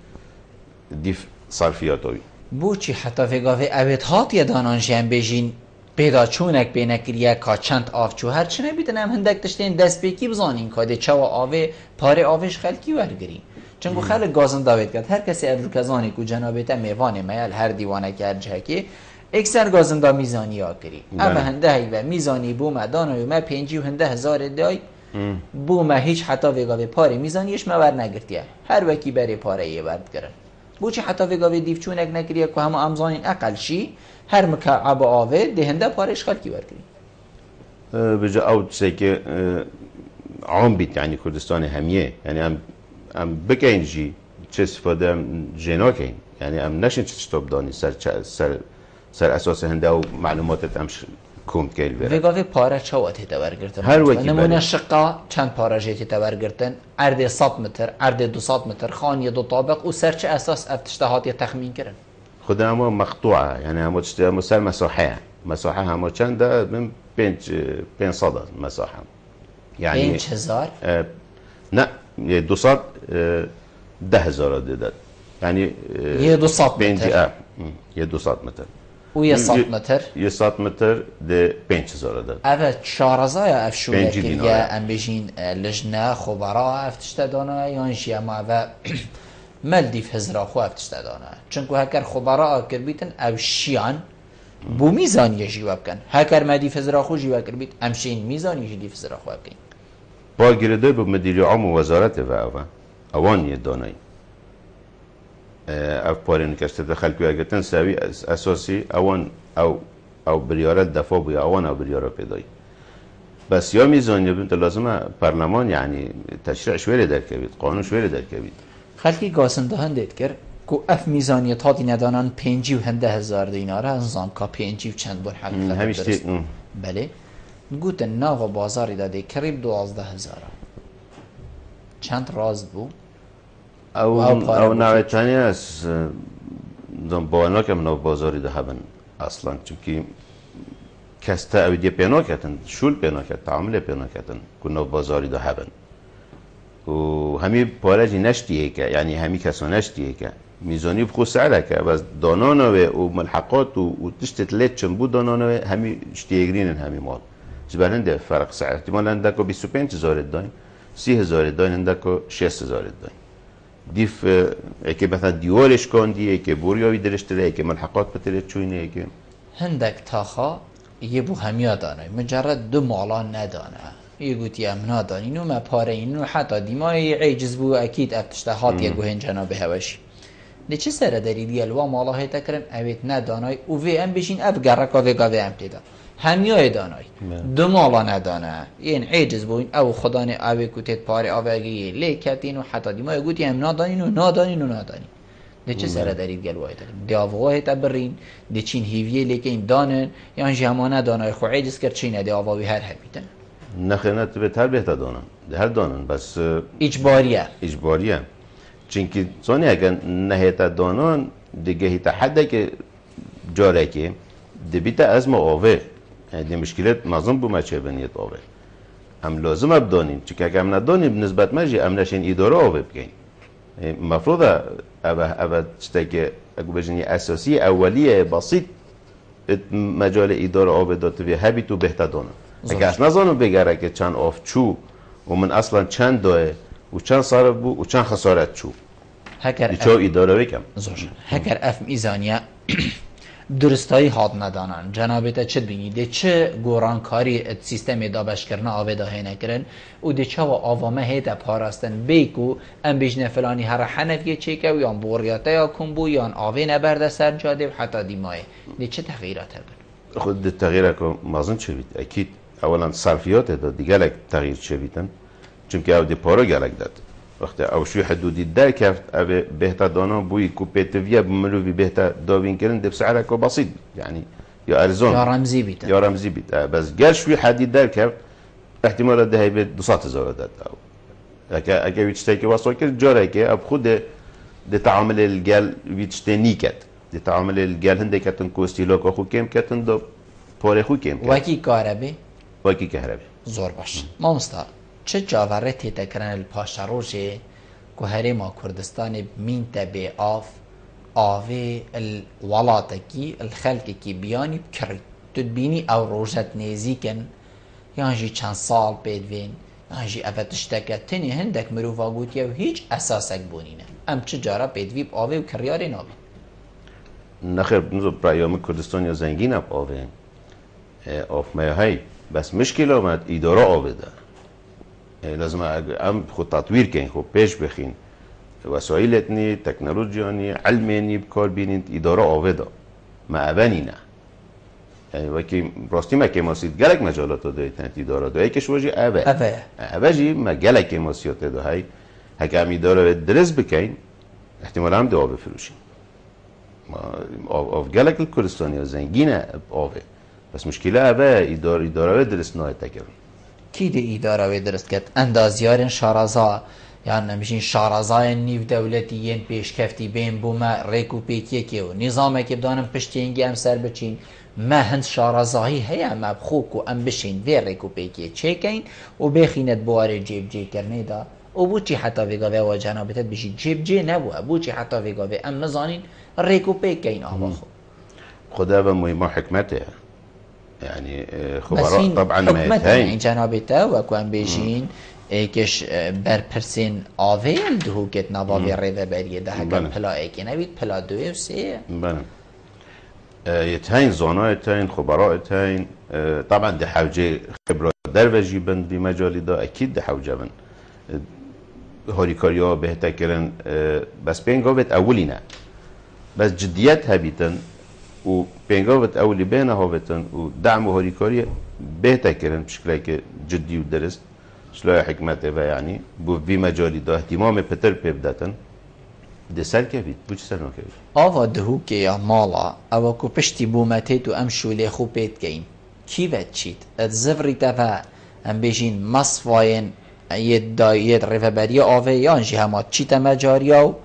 دیف صرفیات هایی بو چی حتی فگاوه اوید هات یه دانان جیم بجین پیدا چونک بینکریه که چند آفچو هر چنه بیدن هم هندک تشتین دست بیکی بزانین که ده چوا آوه پاره آوهش خلکی ورگری چنگو خیلی گازن داوید کرد هر کسی ارو کزانی کو جنابیت میوان میل هر دیوانه کرد جه که اکثر گازن دا میزانی ها کری اما هنده هی و میزانی بومه دانوی ما 50,000 دای بومه هیچ حتی وگاوی پاره میزانیش مور نگرتیه هر وکی بری پاره یه برد کرن بوچی حتی وگاوی دیف چونک نکریه که همه امزانین اقل شی هر مکعب آوه دهنده پارش خلکی ور کری بجا او چه که عام بیت یعنی کردستان همیه یعنی ام بکین جی چه استفاده ام جنا کین یعنی ام نشین چه تشتاب دانی سر اساس هنده و معلوماتت ام کمت کل بره وگاوی پاره چه واتی تبر گرتن هر وکی نمونه شقا چند پاره جیتی تبر گرتن عرض 100 متر عرض 200 متر خانی 2 طابق و سر چه اساس افتشتهاتی تخمین کردن خود همه مقطوعه یعنی همه تشتهاتی سر مساحه همه چنده من 500 مساحه یعنی 5000 نه 210,000 داد یعنی 200 متر یه 200 متر و 100 متر 100 متر ده 5,000 داد اوه 14 افشوله کریه ام بجین لجنه خبرا افتشت دانه یا انشی اما اوه ملدیف هزرا خو افتشت دانه چونکو هکر خبرا کر بیتن او شیان بو میزانی جیواب کن هکر مدیف هزرا خو جیواب کر بیت امشین میزانی جیواب هزرا خو بکن با گرده به مدیری عام و وزارت و اوان یه دانایی اف پارین کشته دخل پیاگتن سوی اساسی اوان او بریارت دفاع بوی اوان او بریارت پیدایی بس یا میزانی بنت لازمه پارلمان یعنی تشریع شویل در کبید قانون شویل در کبید خلکی گاسنده هندید کرد که اف میزانی تا دی ندانن 50,000 دیناره انظام که 50 چند بون حقیقت همیشتی بله گوتن ناو بازاری داده کریب 12,000 چند راز بو او نوعتانی از بانا که منو بازاری ده هبن اصلا چونکی کسته اویدی پینا کتن شول پینا کتن تعامل پینا کتن که نو بازاری ده هبن و همی پارجی نشتیه که یعنی همی کسا نشتیه که میزانی بخو سعره که بس دانانوه و ملحقات و تشتت لیت چن بود دانانوه همی شتیگرینن همی مال جبرنده فرق سعر احتمال اندکو 25,000 داین 30,000 داین اندکو 6,000 داین دیف که مثلا دیوارش کندی که بوریاوی درشتره که ملحقات بتره چوینه که هندک تاخا یه بو همیا دانه مجرد 2 مالان ندانه یه گوتی امنا دانینو ما پاره اینو حتی دیمای عیجز بو اکید افتشتهات یه گوهن جنابه هوشی ده چه سره داری دیالوا مالاه تکرن اوید ندانای او وی ام بشین اف گرکا و گاوه ام تیدا همیای دانای 2 مالا ندانه این عیجز بو او خدانه اوی کوتت پاره آوگی لیکتینو حتی دیمای گوتی ام نادانینو ده چه سره داری دیالوا تکرن دیاوغاه تبرین ده چین هیویه لیکین دانن یا جمانه دانای خو عیجز کرد چینه دیاواوی هر همیتن نخینت به هر بهتر دانن ده هر دانن بس اجباریه چونکی زانی اگر نهیت دانان دیگه هیت حده که جاره که دبیت از ما آوه یعنی مشکلات نظم بو مچه بنیت آوه هم لازم ابدانین چونکه اگر هم ندانیم نسبت مجی هم نشین اداره آوه بگین مفروضه اوه چطه که اگه بجنی اساسی اولیه بسیط مجال اداره آب داد وی هبی تو بهتر دانه اگه از نزانم بگره که چند آف چو و من اصلا چند داه و چند صارف بو و چند خسارت چو هکر چو اداره بکم زور هکر اف میزانیه درستایی هات ندانن جنابتا چه بینیده چه گورانکاری سیستم دابش کرنا آوه داهی نکرن و ده چه و آوامه هیتا پاراستن بیکو ام بیجنه فلانی هر حنفیه چیکه و یان بوریاته یا کنبو یان آوه نبرده سر جاده و حتی دیمایه ده چه تغییرات هبن؟ خود ده تغییر که مازن چه بید اکید اولا صرفیات داد دیگه لک تغییر چه بیدن چونکه او ده پارا گلک داد وقتی او شوی حدودی در کفت او بهتر دانا بوی کوپیتویه بملوی بهتر داوین کردن ده بسعره که بسیط یعنی یا ارزون یا رمزی بیت بس گر شوی حدی در کفت احتمال ده به 200,000 داد او اگه ویچته که واسه کرد جاره که اب خود ده تعامل الگل ویچته نیکت ده تعامل الگل هنده کتن کوستیلوک خو کم کتن دو پاره خو کم کتن وکی کاربی؟ وکی کهربی زور باش مامستا چه جاوره تیتا کرن الپاشا روژه که هرما کردستان مین تبه آوه الولاتا الخلق کی بیانی بکری تدبینی او روژت نیزی کن یعنی چند سال پیدوین یعنی افتشتکه تنی هندک مروفا گوتیه و هیچ اساسک بونینه ام چه جارا پیدوی آوه و کریاری نابی نخیر بنزو برایام کردستان یا زنگین اب آوه آف مایه بس مشکل آمد اداره آوه ده لازم ام خود تطویر کن خود پیش بخین وسایلت نی تکنولوژی نی علمی نی بکار بینید اداره آوه ده معونی نه وکی راستی ما که ماسید گلک مجالات داره تنت اداره داره که شوجی اوه جی ما گلک ماسیات داره هک ام اداره درس بکین احتمال هم ده آوه فروشیم آف گلک الکردستانی زنگینه آوه بس مشکل اوه اداره درس نه تکرم کی ده اداره درست کرد اندازیارن شارازا یعنی نمیشین شارازای نیو دولتی ین پیشکفتی بین بوما ریکو پیکیه که و نظامه که بدانم پشتینگی هم سر بچین ما هند شارازایی هیا ما بخوک و ام بشین وی ریکو پیکیه چه کین و بخیند بواره جیب جی کرنه دا و بوچی حتی ویگاوه و جنابتت بشی جیب جی نبوه بوچی حتی ویگاوه ام نزانین ریکو پیکین آبا خدا و مهمه حکمته يعني خبراء طبعا ما يعني جنابته وكان بيجين ايكش برپرسين آویل دهو كت نوابي ريفه بريه ده هكا پلا ايكي نبيد پلا دوه و سيه يتهين زانا يتهين خبراء يتهين طبعا ده حوجه خبرات در وجي بند بمجالي ده اكيد ده حوجه بند هاريكاريا بهتا كرن بس بينگاوت اولينا بس جديات هبيتن و بينگاوت اولی بین هاوتن و دعم و هاریکاری بهتر کردن بشکلی که جدی و درست شلای حکمت و یعنی بو وی مجالی دا اهتمام پتر پیبدتن ده سر کبید بو چه سر نکبید آوا دهو که یا مالا او کو پشتی بومته تو ام شوله خوب پید گین کی وید چید ات زفری تفا ام بیشین مصفاین ید رفبری آوه یا انجی همات چیتا مجاریا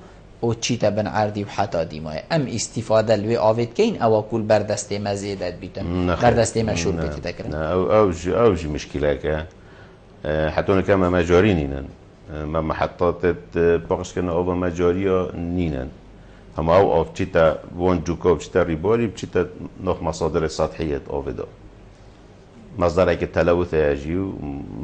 و چیتا بن عردی و حتا دیمای ام استفاده لوی آوید که این او کل بردسته مزیدت بیتن بردسته مشهور بیتی تکرن اوجی مشکله که حتی اون که ما مجاری نینن ما محطات باقش کنه آوا مجاری ها نینن هم او آف چیتا وان جوکا و چیتا ریباری و چیتا نخ مصادر سطحیت آویدا مصدر که تلوث اجی و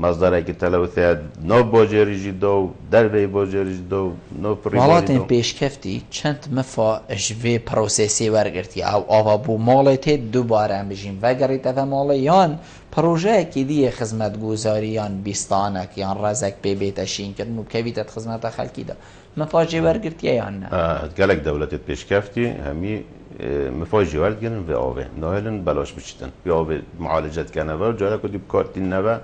مصدر که تلوث نو باجری جی دو در وی باجری دو نو پری مالاتین پیشکفتی چند مفا اجوی پروسسی ورگرتی او آوا بو مالت دوباره هم بجیم وگریت و مالیان پروژه که دیه خدمت گذاریان بیستانک یان رزک بی بیتشین کردن و کویتت خدمت خلکی دا مفاجی ورگرتی یا نه گلک دولتت پیشکفتی همی مفاجی ورد گرن و آوه نایلن بلاش بچیدن و آوه معالجت کنه و جاره کدی بکارتین نوه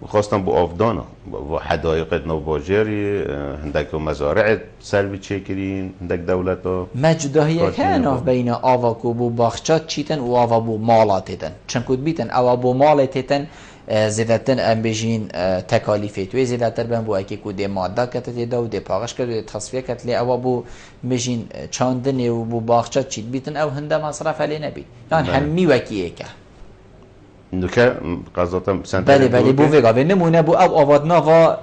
خواستم با آفدانا و حدایقت نوباجری هندک و مزارع سروی چکرین هندک دولت ها مجدهیه که ناف بین آوا کو بو باخچات چیتن و آوا بو مالاتیتن چون کد بیتن آوا بو مالاتیتن زیادتر ام بجین تکالیفت و زیادتر بن بو اکی کد ماده کتتی دو دی پاغش کرد و تصفیه کت لی آوا بو بجین چاندن و بو باخچات چیت بیتن او هنده مصرف علی نبی یعنی همی وکیه که نوکه قضاتم سنتر بله بو وگا و نمونه بو او آوادنا و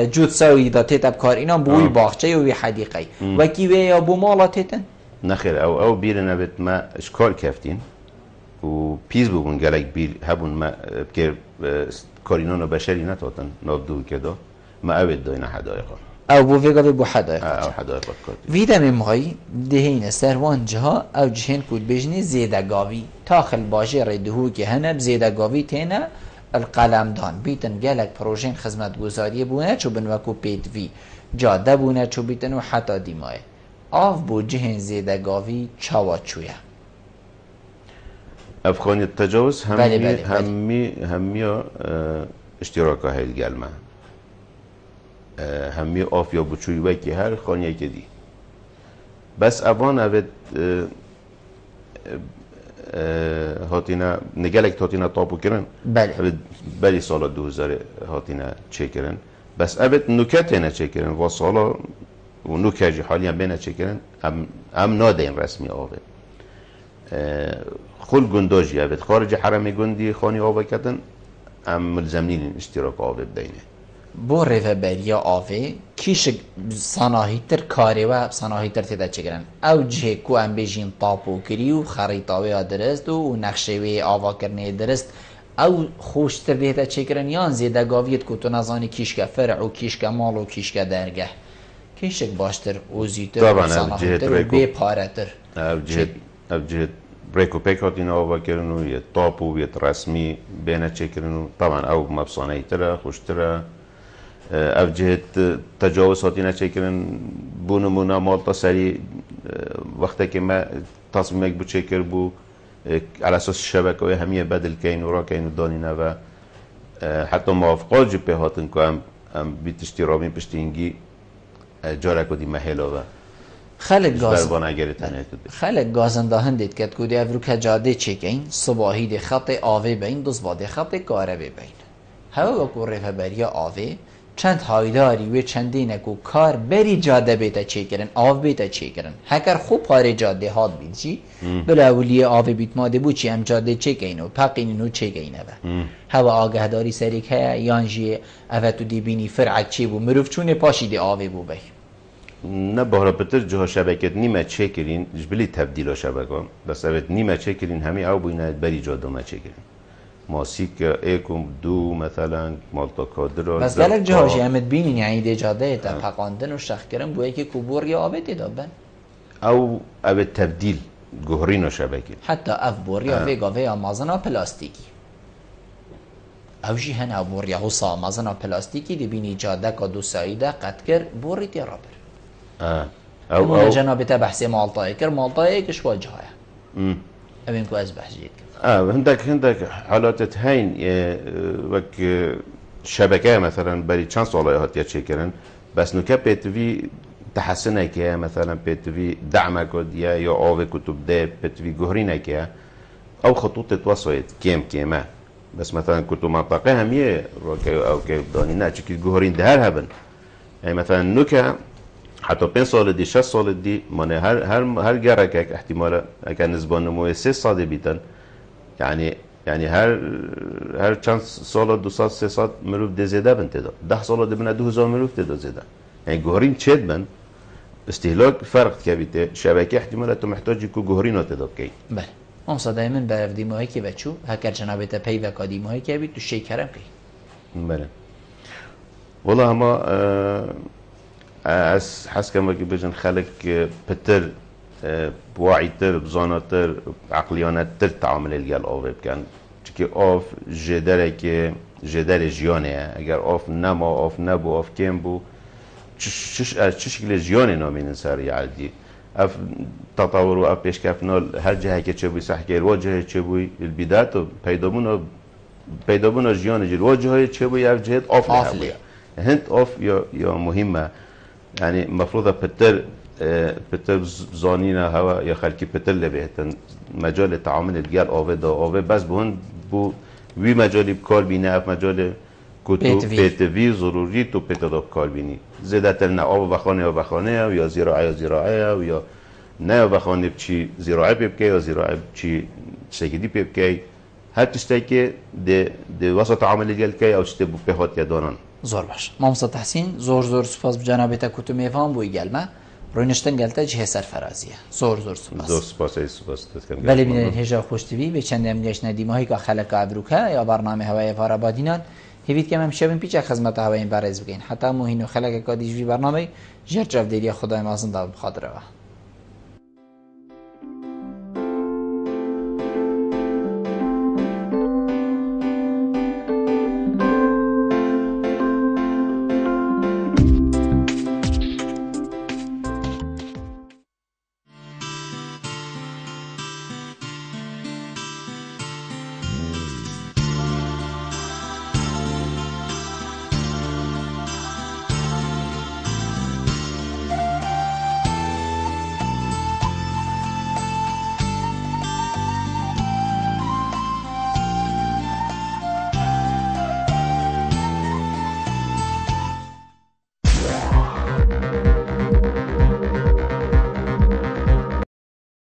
جود سوی دا تیتب کار اینا بوی باخچه و حدیقه و کی و یا بو مالا تیتن نخیر او بیر نبت ما اشکال کفتین و پیز بگون گلک بیر هبون ما بکر کارینان و بشری نتاتن نابدو کدا ما اوید داینا حدایقا او بو ویگا بو حدایقا او حدایقا کارتی ویدم مای دهین سروان جها او جهن کود بجنی زیده گاوی تاخل باجه ردهو که هنب زیده گاوی تینا القلم دان بیتن گلک پروژین خدمت گذاری بونه چو بنوکو پیت وی جاده بونه چو بیتن و حتی دیمای آف بو جهن زیده گاوی چاوا چویا افغانی التجاوز همی اشتراکا هیل گلمه همی آف یا بچوی وکی هر خانیه که دی بس اوان اوید هاتینا نگلک هاتینا تابو کرن بلی سال 2000 هاتینا چه کرن بس اوید نکت اینا چه کرن و سالا و نکجی حالی هم بینه چه کرن هم نادین رسمی آوه خل گنداجی اوید خارج حرم گندی خانی آوه کتن هم ملزمنین اشتراک آوه بدینه بو ریفبریا آوه کیش صناهی تر کاری و صناهی تر تیده چگرن او جه کو ام بیجین تاپو کری و خریطاوه درست و نقشهوه آوا کرنه درست او خوشتر دیده چگرن یان زیده گاویت که تو نزانی کیش که فرع و کیش که مال و کیش که درگه کیشک باشتر و زیتر و صناهی تر و بی پاره تر او جهت بریکو پیک هاتین آوا کرن و یه تاپو و یه رسمی بینه چه کرن و طبعا او مبصانه تره خوشتره او جهت تجاوز هاتینا چه کرن بونمونا مالتا سری وقتی که ما تصمیمک بو چه کر بو على اساس شبکه های همیه بدل کین و را کین و دانینه و حتی موافقات جو هاتن که هم بیتشتی رابین پشتینگی جارکو دی محلا و خلق گازنده هندید که کودی افرو که جاده چکین صباحی دی خط آوه بین دوزباده خط کاره بین هوا با کوره فبریا آوه چند هایداری و چندینه کو کار بری جاده بیتا چه کرن آو بیتا چه کرن هکر خوب پاره جاده هاد بید چی بلا اولیه آوه بیت ماده بود چی هم جاده چه کینو پاقینو چه کینه با هوا آگه داری سریک های یانجی اوه تو دی بینی فرعک چی بو مروف چونه پاشی دی آوه بو بی نه بهرا پتر جها شبکت نیمه چه کرین جبلی تبدیل شبکه بس اوت نیمه چه کرین همه او بوینه بری جاده ما چه کرین ماسیک ایکم دو مثلا مالتا کادر بس گلک جهاشی همت بینین یعنی دی جاده تا پاقاندن و شخ کردن بویه که کوبور یا آبه دیدابن او تبدیل گهرین و شبکه حتی اف بوریا ویگا وی آمازنا پلاستیکی او جی هن او بوریا حسا آمازنا پلاستیکی دی بینی جاده که دو سایده قد کر بوری تی رابر او جنابی تا بحثی مالتای کر مالتای کش واجه های اوین که از بحث جید هندك حالات هين وك شبكه مثلا بري چند ساله هات يشكرن بس نو كبي تي تحسنك يا مثلا بي تي دعمك يا او كتب ده بي تي جهرينك او خطوط تواصل كيما بس مثلا كنت منطقه هميه او كي دانينا چكي جهرين ده هبن يعني مثلا نوكا حتی 5 سال دی 6 سال دی من هر گره که احتمالا اگر نسبت نموی 3 سال بیتن یعنی هر چند سال 2 سال 3 سال مروف دی زیده بن تدا 10 سال دی بنا 2000 مروف تدا زیده یعنی گهرین چید بن استهلاک فرق که بیته شبکه احتمالا تو محتاجی که گهرین تدا بکی بله اونسا دائما برف دیمایی که بچو هکر جنابه تا پی وکا دیمایی که بید تو شیکرم کی بله والله اما از حس كما بيجن خلق بتر بواعيتر بزاناتر عقليانتر تعامل الجال اوف كان چكي اوف جدر جيانه اگر اوف نما اوف نبو اوف كم بو چه شكل جيانه نامين سر يعدي اف تطور و اف بيشكفنا هر جهه که چه بوي صح که الواجهه چه بوي البدايه پیدابون جيانه جل واجهه چه بوي اف جهه اوف هند اوف يا مهمه يعني المفروض بتر زانينا هوا يا خلكي بتر لبهتن مجال التعامل الجال اوه بس بهون بو وی مجالی بکار بینه اف مجال کتو پیتوی ضروری تو پیتو بکار بینی زیده تر نه آب بخانه یا زراعه یا نه بخانه چی زراعه ببکه یا زراعه چی شکلی ببکه هر تشتی که ده وسط عمل الجال که او چته بو بهات یادانن زور باش مامسا تحسین زور سپاس بجنابت کتو میفهم بوی گلمه روینشتن گلتا جه سرفرازیه زور سپاس زور سپاس بله بینرین هجا خوشتوی به چند امگش ندیمایی که خلق ابروکه یا برنامه هوای فارابادینان هیوید که ممشبین پیچ خدمت هوای این برز بگین حتی موهین و خلق کادیجوی برنامه جرجاف دیری خدای مازن داد بخاطره